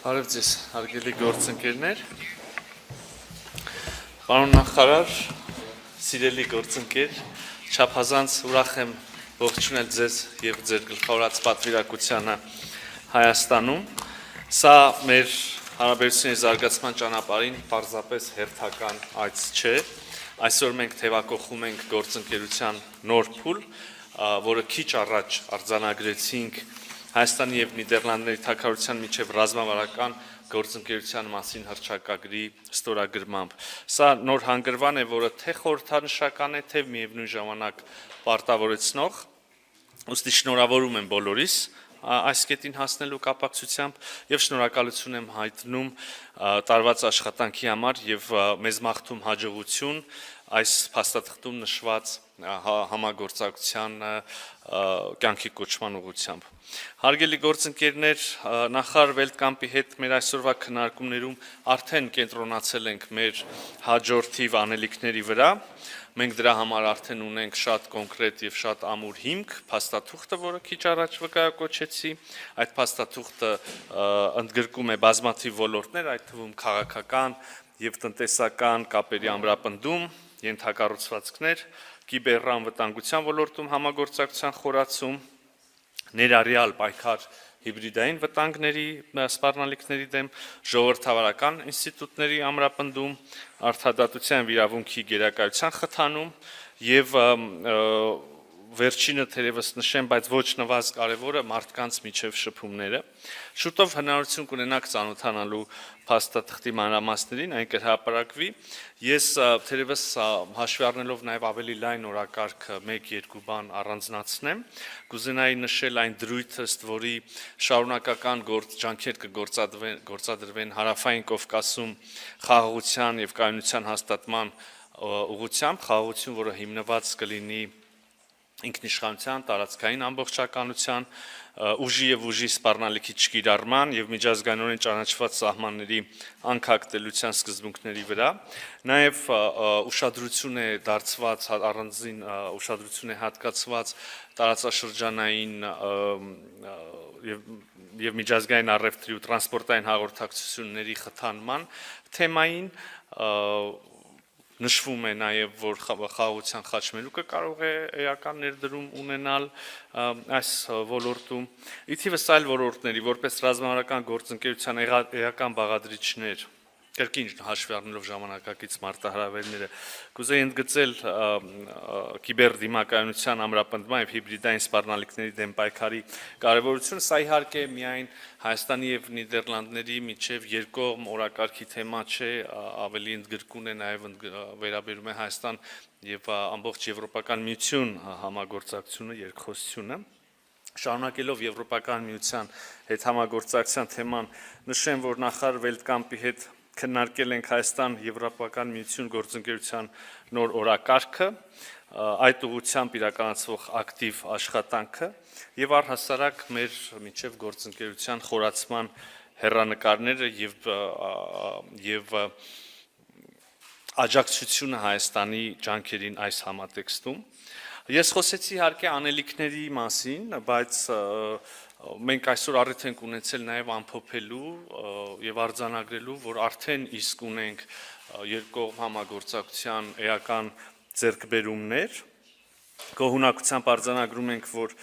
Բարև ձեզ, հարգելի գործընկերներ, պարոն նախարար, սիրելի գործընկեր, չափազանց ուրախ եմ ողջունել ձեզ և ձեր գլխավորած պատվիրակությանը Հայաստանում։ Սա մեր հարաբերությունների զարգացման ճանապարհին պարզապես հերթական այց չէ։ Այսօր մենք թևակողում ենք գործընկերության նոր փուլ, որը քիչ առաջ արձանագրեցինք Հայաստանի և Նիդերլանդների թագավորության միջև ռազմավարական գործընկերության մասին հռչակագրի ստորագրմամբ։ Սա նոր հանգրվան է, որը թե խորհրդանշական է, թե միևնույն ժամանակ պարտավորեցնող, ուստի շնորհավորում եմ բոլորիս այս կետին հասնելու կապակցությամբ և շնորհակալություն եմ հայտնում տարված աշխատանքի համար և մեզ մաղթում հաջողություն այս փաստաթղթում նշված համագործակցության կյանքի կոչման ուղղությամբ։ Հարգելի գործընկերներ, նախարար Վելտկամպի հետ մեր այսօրվա քննարկումներում արդեն կենտրոնացել ենք մեր հաջորդիվ անելիքների վրա։ Մենք դրա համար արդեն ունենք շատ կոնկրետ և շատ ամուր հիմք, փաստաթուղթը, որը քիչ առաջ վկայակոչեցի, այդ փաստաթուղթը ընդգրկում է բազմաթիվ ոլորտներ, այդ թվում քաղաքական և տնտեսական կապերի ամրապնդում, ենթակառուցվածքներ, կիբեռանվտանգության ոլորտում համագործակցության խորացում, ներառյալ պայքար հիբրիդային վտանգների սպառնալիքների դեմ, ժողովրդավարական ինստիտուտների ամրապնդում, արդարադատության վիրավունքի գերակայության խթանում և վերջինը թերևս նշեմ, բայց ոչ նվազ կարևորը մարդկանց միջև շփումները։ Շուտով հնարավորություն կունենաք ծանոթանալու փաստաթղթի մանրամասներին, այն կհրապարակվի։ Ես թերևս հաշվի առնելով նաև ավելի լայն օրակարգը 1-2 բան առանձնացնեմ, կուզենայի նշել այն դրույթը, ըստ որի շարունակական ջանքեր կգործադրվեն Հարավային Կովկասում խաղաղության և կայունության հաստատման ուղղությամբ, խաղաղություն, որը հիմնված կլինի ինքնիշխանության, տարածքային ամբողջականության, ուժի և ուժի սպառնալիքի չկիրառման և միջազգայինորեն ճանաչված սահմանների անքակտելիության սկզբունքների վրա, նաև ուշադրություն է դարձված, առանձին ուշադրություն է հատկացված տարածաշրջանային և միջազգային առևտրի ու տրանսպորտային հաղորդակցությունների խթանման թեմային, նշվում է նաև, որ խաղաղության խաչմերուկը կարող է էական ներդրում ունենալ այս ոլորտում, ի թիվս այլ ոլորտների, որպես ռազմավարական գործընկերության էական բաղադրիչներ, կրկին հաշվի առնելով ժամանակակից մարտահրավերները, կուզեի ընդգծել կիբերդիմակայունության ամրապնդման և հիբրիդային սպառնալիքների դեմ պայքարի կարևորությունը, սա իհարկե միայն Հայաստանի և Նիդերլանդների միջև երկկողմ օրակարգի թեմա չէ, ավելի ընդգրկուն է նաև վերաբերում է Հայաստան և ամբողջ Եվրոպական միություն համագործակցությունը, երկխոսությունը։ Շարունակելով Եվրոպական միության հետ համագործակցության թեման, նշեմ, որ նախարար Վելտկամպի հետ քննարկել ենք Հայաստան-Եվրոպական միություն գործընկերության նոր օրակարգը, այդ ուղղությամբ իրականացվող ակտիվ աշխատանքը և առհասարակ մեր միջև գործընկերության խորացման հեռանկարները և աջակցությունը Հայաստանի ջանքերին այս համատեքստում։ Ես խոսեցի իհարկե անելիքների մասին, բայց մենք այսօր առիթ ենք ունեցել նաև ամփոփելու և արձանագրելու, որ արդեն իսկ ունենք երկկողմ համագործակցության էական ձեռքբերումներ, գոհունակությամբ արձանագրում ենք, որ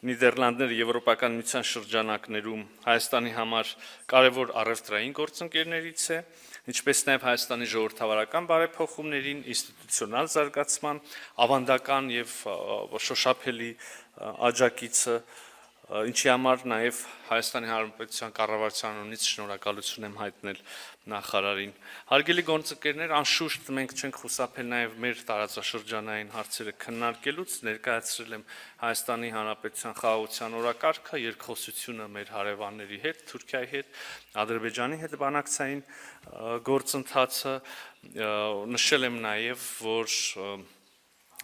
Նիդերլանդները Եվրոպական միության շրջանակներում Հայաստանի համար կարևոր առևտրային գործընկերներից է, ինչպես նաև Հայաստանի ժողովրդավարական բարեփոխումներին, ինստիտուցիոնալ զարգացման, ավանդական և շոշափելի աջակիցը, ինչի համար նաև Հայաստանի Հանրապետության կառավարության անունից շնորհակալություն եմ հայտնել նախարարին։ Հարգելի գործընկերներ, անշուշտ մենք չենք խուսափել նաև մեր տարածաշրջանային հարցերը քննարկելուց, ներկայացրել եմ Հայաստանի Հանրապետության խաղաղության օրակարգը, երկխոսությունը մեր հարևանների հետ, Թուրքիայի հետ, Ադրբեջանի հետ բանակցային գործընթացը, նշել եմ նաև, որ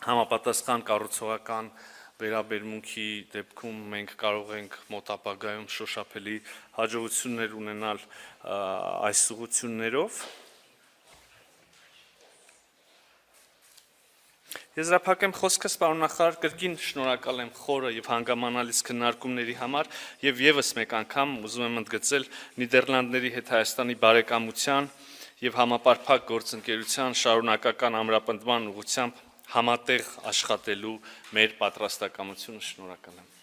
համապատասխան կառուցողական վերաբերմունքի դեպքում մենք կարող ենք մոտ ապագայում շոշափելի հաջողություններ ունենալ այս ուղղություններով Եզրափակեմ խոսքս, պարոն նախարար, կրկին շնորհակալ եմ խորը եւ հանգամանալից քննարկումների համար եւ եւս մեկ անգամ ուզում եմ ընդգծել Նիդերլանդների հետ Հայաստանի բարեկամության եւ համապարփակ գործընկերության շարունակական ամրապնդման ուղղությամբ համատեղ աշխատելու մեր պատրաստակամությունը։ Շնորհակալ եմ։